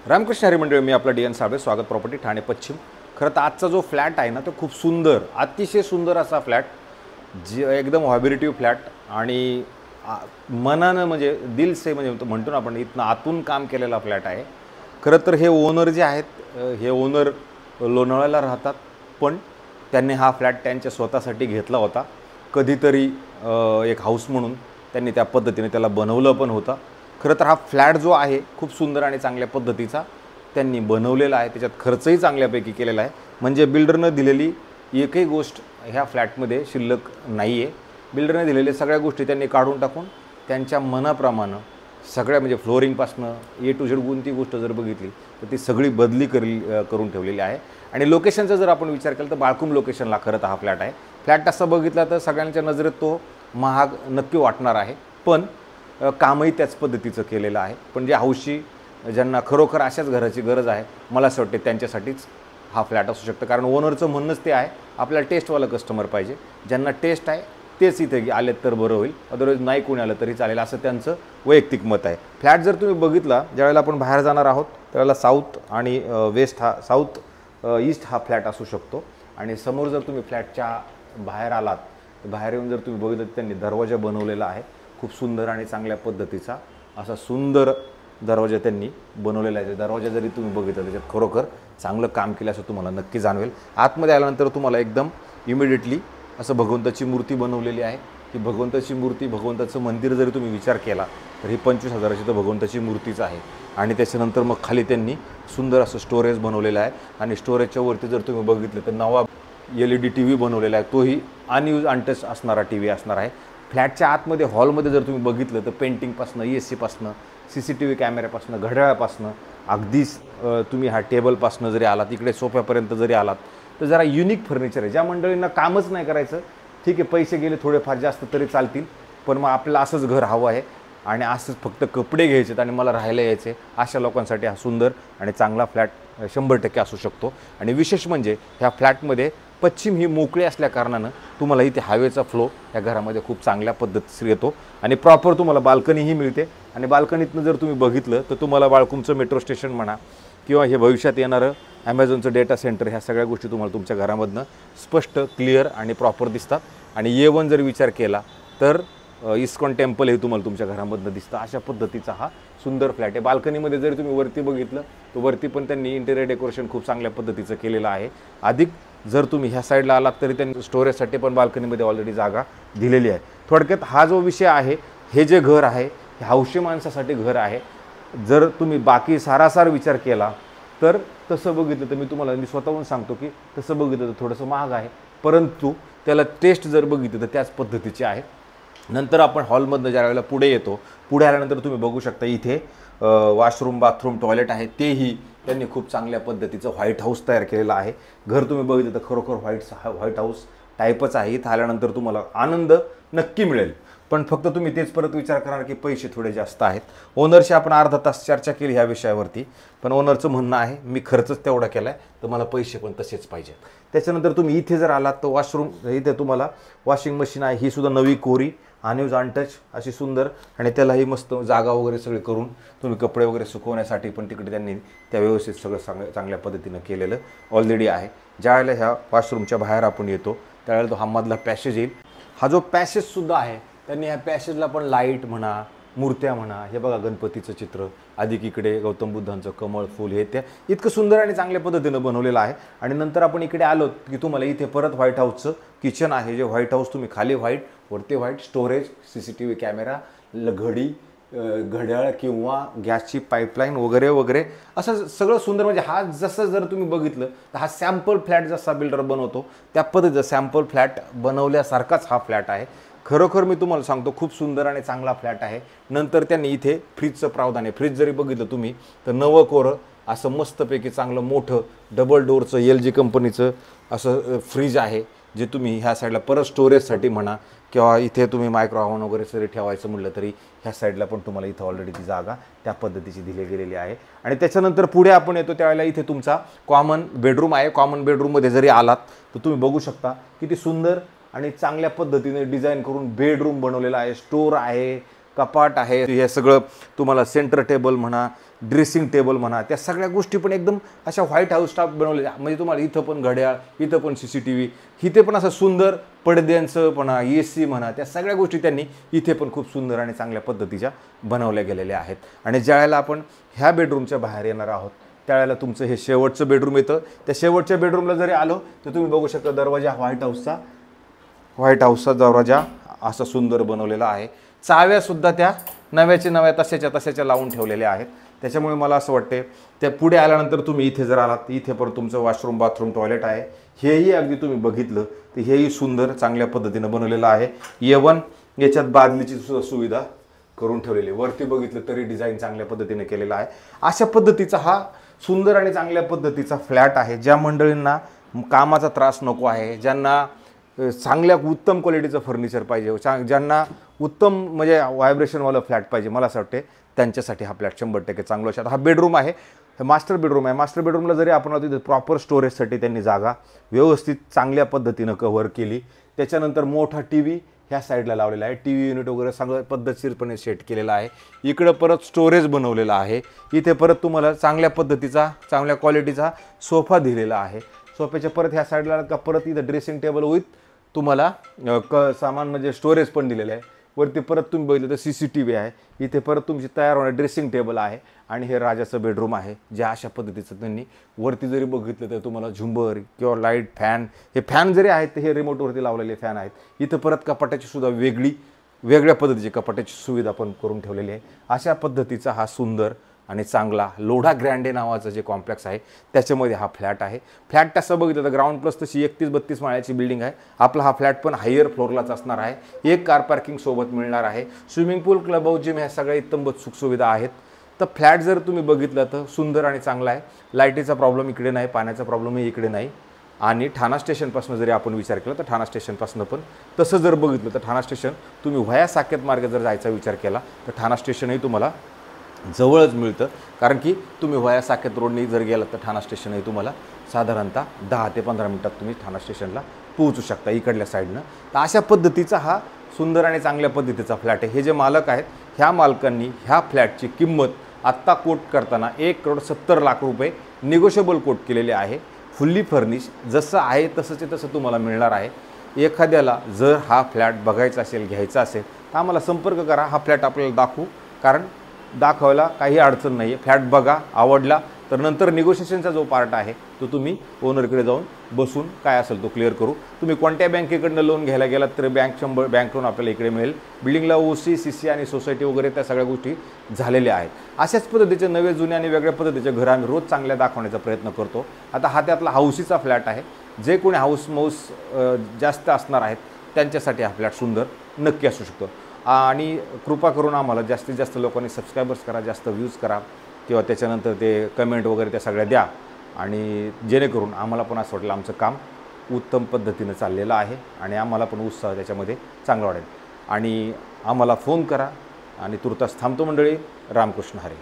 रामकृष्ण हरी मंडळी, मी आपला डी.एन. साबळे, स्वागत प्रॉपर्टी ठाणे पश्चिम। खरं तर आजचा जो फ्लॅट आहे ना तो खूप सुंदर, अतिशय सुंदर असा फ्लॅट, जे एकदम व्हायब्रेटिव्ह फ्लॅट आणि मनानं म्हणजे दिल से म्हणजे म्हणतो ना आपण, इथनं आतून काम केलेला फ्लॅट आहे। खरं तर हे ओनर जे आहेत, हे ओनर लोणावळ्याला राहतात, पण त्यांनी हा फ्लॅट त्यांच्या स्वतःसाठी घेतला होता। कधीतरी एक हाऊस म्हणून त्यांनी त्या पद्धतीने त्याला बनवलं पण होतं। खरं तर हा फ्लॅट जो आहे खूप सुंदर आणि चांगल्या पद्धतीचा त्यांनी बनवलेला आहे, त्याच्यात खर्चही चांगल्यापैकी केलेला आहे। म्हणजे बिल्डरनं दिलेली एकही गोष्ट ह्या फ्लॅटमध्ये शिल्लक नाही आहे। बिल्डरने दिलेल्या सगळ्या गोष्टी त्यांनी काढून टाकून त्यांच्या मनाप्रमाणे सगळ्या म्हणजे फ्लोरिंगपासनं ए टू झेड कोणती गोष्ट जर बघितली तर ती सगळी बदली करून ठेवलेली आहे। आणि लोकेशनचा जर आपण विचार केला तर बाळकुम लोकेशनला खरं तर हा फ्लॅट आहे। फ्लॅट तसा बघितला तर सगळ्यांच्या नजरेत तो महाग नक्की वाटणार आहे, पण कामही त्याच पद्धतीचं केलेलं आहे। पण जे हौशी, ज्यांना खरोखर अशाच घराची गरज आहे, मला असं वाटते त्यांच्यासाठीच हा फ्लॅट असू शकतं। कारण ओनरचं म्हणणंच ते आहे, आपल्याला टेस्टवाला कस्टमर पाहिजे, ज्यांना टेस्ट आहे तेच इथे आलेत तर बरं होईल, अदरवाईज नाही कोणी आलं तरी चालेल, असं त्यांचं वैयक्तिक मत आहे। फ्लॅट जर तुम्ही बघितला, ज्यावेळेला आपण बाहेर जाणार आहोत त्यावेळेला साऊथ आणि वेस्ट हा साऊथ ईस्ट हा फ्लॅट असू शकतो। आणि समोर जर तुम्ही फ्लॅटच्या बाहेर आलात तर बाहेर येऊन जर तुम्ही बघितलं तर त्यांनी दरवाजा बनवलेला आहे, खूप सुंदर आणि चांगल्या पद्धतीचा असा सुंदर दरवाजा त्यांनी बनवलेला आहे। दरवाजा जरी तुम्ही बघितलं त्याच्यात खरोखर चांगलं काम केलं असं तुम्हाला नक्की जाणवेल। आतमध्ये आल्यानंतर तुम्हाला एकदम इमिडिएटली असं भगवंताची मूर्ती बनवलेली आहे। की भगवंताची मूर्ती, भगवंताचं मंदिर जरी तुम्ही विचार केला तर ही 25,000ची तर भगवंताची मूर्तीच आहे। आणि त्याच्यानंतर मग खाली त्यांनी सुंदर असं स्टोरेज बनवलेलं आहे। आणि स्टोरेजच्या वरती जर तुम्ही बघितलं तर नवा LED TV बनवलेला आहे, तोही अनयूज अनटच असणारा TV असणार आहे। फ्लॅटच्या आतमध्ये हॉलमध्ये जर तुम्ही बघितलं तर पेंटिंगपासनं, ESCपासनं, CCTV कॅमेऱ्यापासनं, घड्याळापासनं, अगदीच तुम्ही ह्या टेबलपासनं जरी आलात, इकडे सोफ्यापर्यंत जरी आलात तर जरा युनिक फर्निचर आहे। ज्या मंडळींना कामच नाही करायचं, ठीक आहे, पैसे गेले थोडेफार जास्त तरी चालतील, पण मग आपल्याला असंच घर हवं आहे आणि असंच फक्त कपडे घ्यायचेत आणि मला राहायला यायचे, अशा लोकांसाठी हा सुंदर आणि चांगला फ्लॅट 100% असू शकतो। आणि विशेष म्हणजे ह्या फ्लॅटमध्ये पश्चिम ही मोकळी असल्या कारणानं तुम्हाला इथे हवेचा फ्लो या घरामध्ये खूप चांगल्या पद्धतीने येतो आणि प्रॉपर तुम्हाला बाल्कनीही मिळते। आणि बाल्कनीतनं जर तुम्ही बघितलं तर तुम्हाला बाळकुमचं मेट्रो स्टेशन म्हणा किंवा हे भविष्यात येणारं ॲमेझॉनचं डेटा सेंटर, ह्या सगळ्या गोष्टी तुम्हाला तुमच्या घरामधनं स्पष्ट, क्लिअर आणि प्रॉपर दिसतात। आणि A1 जर विचार केला तर इस्कॉन टेम्पल हे तुम्हाला तुमच्या घरामधनं दिसतं। अशा पद्धतीचा हा सुंदर फ्लॅट आहे। बाल्कनीमध्ये जरी तुम्ही वरती बघितलं तर वरती पण त्यांनी इंटेरियर डेकोरेशन खूप चांगल्या पद्धतीचं केलेलं आहे। अधिक जर तुम्ही ह्या साईडला आलात तरी त्यांनी स्टोरेजसाठी पण बाल्कनीमध्ये ऑलरेडी जागा दिलेली आहे। थोडक्यात हा जो विषय आहे, हे जे घर आहे हे हौशी माणसासाठी घर आहे। जर तुम्ही बाकी सारासार विचार केला तर तसं बघितलं तर मी स्वतःहून सांगतो की तसं बघितलं तर थोडंसं महाग आहे, परंतु त्याला टेस्ट जर बघितलं तर त्याच पद्धतीची आहे। नंतर आपण हॉलमधनं ज्या वेळेला पुढे येतो, पुढे आल्यानंतर तुम्ही बघू शकता इथे वॉशरूम, बाथरूम, टॉयलेट आहे, तेही त्यांनी खूप चांगल्या पद्धतीचं व्हाईट हाऊस तयार केलेलं आहे। घर तुम्ही बघितलं तर खरोखर व्हाईट हाऊस टाईपच आहे। इथं आल्यानंतर तुम्हाला आनंद नक्की मिळेल, पण फक्त तुम्ही तेच परत विचार करणार की पैसे थोडे जास्त आहेत। ओनरशी आपण अर्धा तास चर्चा केली ह्या विषयावरती, पण ओनरचं म्हणणं आहे मी खर्चच तेवढा केला आहे तर मला पैसे पण तसेच पाहिजेत। त्याच्यानंतर तुम्ही इथे जर आलात तर वॉशरूम, इथे तुम्हाला वॉशिंग मशीन आहे, ही सुद्धा नवी कोरी अनयूज अनटच अशी सुंदर, आणि त्यालाही मस्त जागा वगैरे सगळे करून तुम्ही कपडे वगैरे सुकवण्यासाठी पण तिकडे त्यांनी त्या व्यवस्थित सगळं चांगल्या पद्धतीनं केलेलं ऑलरेडी आहे। ज्यावेळेला ह्या वॉशरूमच्या बाहेर आपण येतो त्यावेळेला तो हा मधला पॅसेज येईल। हा जो पॅसेजसुद्धा आहे त्यांनी ह्या पॅसेजला पण लाईट म्हणा, मूर्त्या म्हणा, हे बघा गणपतीचं चित्र, अधिक इकडे गौतम बुद्धांचं कमळ फूल, हे त्या इतकं सुंदर आणि चांगल्या पद्धतीनं बनवलेलं आहे। आणि नंतर आपण इकडे आलो की तुम्हाला इथे परत व्हाईट हाऊसचं किचन आहे, जे व्हाईट हाऊस तुम्ही खाली व्हाईट वरती व्हाईट, स्टोरेज, CCTV कॅमेरा, घडी, घड्याळ किंवा गॅसची पाईपलाईन वगैरे वगैरे असं सगळं सुंदर। म्हणजे हा जसं जर तुम्ही बघितलं तर हा सॅम्पल फ्लॅट जसा बिल्डर बनवतो त्या पद्धतीचा सॅम्पल फ्लॅट बनवल्यासारखाच हा फ्लॅट आहे। खरोखर मी तुम्हाला सांगतो खूप सुंदर आणि चांगला फ्लॅट आहे। नंतर त्यांनी इथे फ्रीजचं प्रावधान आहे। फ्रीज जरी बघितलं तुम्ही तर नवं कोरं असं मस्तपैकी चांगलं मोठं डबल डोअरचं LG कंपनीचं असं फ्रीज आहे, जे तुम्ही ह्या साईडला परत स्टोरेजसाठी म्हणा किंवा इथे तुम्ही मायक्रोओव्हन वगैरे सगळे ठेवायचं म्हटलं तरी ह्या साईडला पण तुम्हाला इथं ऑलरेडी ती जागा त्या पद्धतीची दिली गेलेली आहे। आणि त्याच्यानंतर पुढे आपण येतो त्यावेळेला इथे तुमचा कॉमन बेडरूम आहे। कॉमन बेडरूममध्ये जरी आलात तर तुम्ही बघू शकता किती सुंदर आणि चांगल्या पद्धतीने डिझाईन करून बेडरूम बनवलेला आहे। स्टोर आहे, कपाट आहे, हे सगळं तुम्हाला सेंटर टेबल म्हणा ड्रेसिंग टेबल म्हणा, त्या सगळ्या गोष्टी पण एकदम अशा व्हाईट हाऊस स्टाफ बनवलेल्या. म्हणजे तुम्हाला इथं पण घड्याळ, इथं पण CCTV, इथे पण असं सुंदर पडद्यांचं म्हणा, AC म्हणा, त्या सगळ्या गोष्टी त्यांनी इथे पण खूप सुंदर आणि चांगल्या पद्धतीच्या बनवल्या गेलेल्या आहेत. आणि ज्यावेळेला आपण ह्या बेडरूमच्या बाहेर येणार आहोत त्यावेळेला तुमचं हे शेवटचं बेडरूम येतं. त्या शेवटच्या बेडरूमला जरी आलो तर तुम्ही बघू शकता दरवाजा व्हाईट हाऊसचा दरवाजा असा सुंदर बनवलेला आहे. चाव्यासुद्धा त्या नव्याच्या नव्या तशाच्या लावून ठेवलेल्या आहेत. त्याच्यामुळे मला असं वाटते त्या पुढे आल्यानंतर तुम्ही इथे जर आलात, इथे पण तुमचं वॉशरूम, बाथरूम, टॉयलेट आहे. हेही अगदी तुम्ही बघितलं तर हेही सुंदर चांगल्या पद्धतीनं बनवलेलं आहे. A1 याच्यात बादलीची सुद्धा सुविधा करून ठेवलेली. वरती बघितलं तरी डिझाईन चांगल्या पद्धतीने केलेला आहे. अशा पद्धतीचा हा सुंदर आणि चांगल्या पद्धतीचा फ्लॅट आहे. ज्या मंडळींना कामाचा त्रास नको आहे, ज्यांना चांगल्या उत्तम क्वालिटीचं फर्निचर पाहिजे, ज्यांना उत्तम म्हणजे व्हायब्रेशनवालं फ्लॅट पाहिजे, मला असं वाटते त्यांच्यासाठी हा फ्लॅट 100% चांगला आहे. हा बेडरूम आहे, मास्टर बेडरूम आहे. मास्टर बेडरूमला जरी आपण तिथे प्रॉपर स्टोरेजसाठी त्यांनी जागा व्यवस्थित चांगल्या पद्धतीनं कव्हर केली. त्याच्यानंतर मोठा TV ह्या साईडला लावलेला आहे. TV युनिट वगैरे सगळं पद्धतशीरपणे सेट केलेला आहे. इकडं परत स्टोरेज बनवलेलं आहे. इथे परत तुम्हाला चांगल्या पद्धतीचा, चांगल्या क्वालिटीचा सोफा दिलेला आहे. सोफ्याच्या परत ह्या साईडला का परत इथं ड्रेसिंग टेबल विथ तुम्हाला सामान म्हणजे स्टोरेज पण दिलेलं आहे. वरती परत तुम्ही बघितलं तर CCTV आहे. इथे परत तुमची तयार होणारी ड्रेसिंग टेबल आहे. आणि हे राजाचं बेडरूम आहे. ज्या अशा पद्धतीचं त्यांनी वरती जरी बघितलं तर तुम्हाला झुंबर किंवा लाईट, फॅन, हे फॅन जरी आहेत तर हे रिमोटवरती लावलेले फॅन आहेत. इथं परत कपाटाची सुद्धा वेगळ्या पद्धतीची कपाटाची सुविधा पण करून ठेवलेली आहे. अशा पद्धतीचा हा सुंदर आणि चांगला लोढा ग्रँडे नावाचं जे कॉम्प्लेक्स आहे त्याच्यामध्ये हा फ्लॅट आहे. फ्लॅट तसं बघितलं तर ग्राउंड प्लस तशी 31-32 माळ्याची बिल्डिंग आहे. आपला हा फ्लॅट पण हायर फ्लोअरलाच असणार आहे. एक कार पार्किंग सोबत मिळणार आहे. स्विमिंग पूल, क्लब हाऊस, जिम ह्या सगळ्या इत्तंभूत सुखसुविधा आहेत. तर फ्लॅट जर तुम्ही बघितलं तर सुंदर आणि चांगला आहे. लाईटीचा प्रॉब्लेम इकडे नाही, पाण्याचा प्रॉब्लेमही इकडे नाही. आणि ठाणा स्टेशनपासून जरी आपण विचार केला तर ठाणा स्टेशनपासून पण तसं जर बघितलं तर ठाणा स्टेशन तुम्ही व्हाया साकेत मार्ग जर जायचा विचार केला तर ठाणा स्टेशनही तुम्हाला जवळच मिळतं. कारण की तुम्ही व्हाया साकेत रोडनी जर गेलात तर ठाणा स्टेशनही तुम्हाला साधारणतः 10 ते 15 मिनिटात तुम्ही ठाणा स्टेशनला पोहोचू शकता इकडल्या साईडनं. तर अशा पद्धतीचा हा सुंदर आणि चांगल्या पद्धतीचा फ्लॅट आहे. हे जे मालक आहेत ह्या मालकांनी ह्या फ्लॅटची किंमत आत्ता कोट करताना 1,70,00,000 रुपये निगोशिएबल कोट केलेले आहे. फुल्ली फर्निश जसं आहे तसं तुम्हाला मिळणार आहे. एखाद्याला जर हा फ्लॅट बघायचा असेल, घ्यायचा असेल तर आम्हाला संपर्क करा. हा फ्लॅट आपल्याला दाखवू, कारण दाखवायला काही अडचण नाही आहे. फ्लॅट बघा, आवडला तर नंतर निगोशिएशनचा जो पार्ट आहे तो तुम्ही ओनरकडे जाऊन बसून काय असेल तो क्लिअर करू. तुम्ही कोणत्या बँकेकडनं लोन घ्यायला गेलात तर बँक लोन आपल्याला इकडे मिळेल. बिल्डिंगला OC, CC आणि सोसायटी वगैरे त्या सगळ्या गोष्टी झालेल्या आहेत. अशाच पद्धतीचे नवे, जुने आणि वेगळ्या पद्धतीचे घरं आम्ही रोज चांगल्या दाखवण्याचा प्रयत्न करतो. आता हा त्यातला हाऊसीचा फ्लॅट आहे. जे कोणी हाऊस माऊस जास्त असणार आहेत त्यांच्यासाठी हा फ्लॅट सुंदर नक्की असू शकतो. आणि कृपा करून आम्हाला जास्तीत जास्त लोकांनी सबस्क्रायबर्स करा, जास्त व्ह्यूज करा किंवा त्याच्यानंतर ते कमेंट वगैरे त्या सगळ्या द्या. आणि जेणेकरून आम्हाला पण असं वाटलं आमचं काम उत्तम पद्धतीनं चाललेलं आहे आणि आम्हाला पण उत्साह त्याच्यामध्ये चांगला वाटेल. आणि आम्हाला फोन करा. आणि तुर्तास थांबतो मंडळी. रामकृष्ण हरी.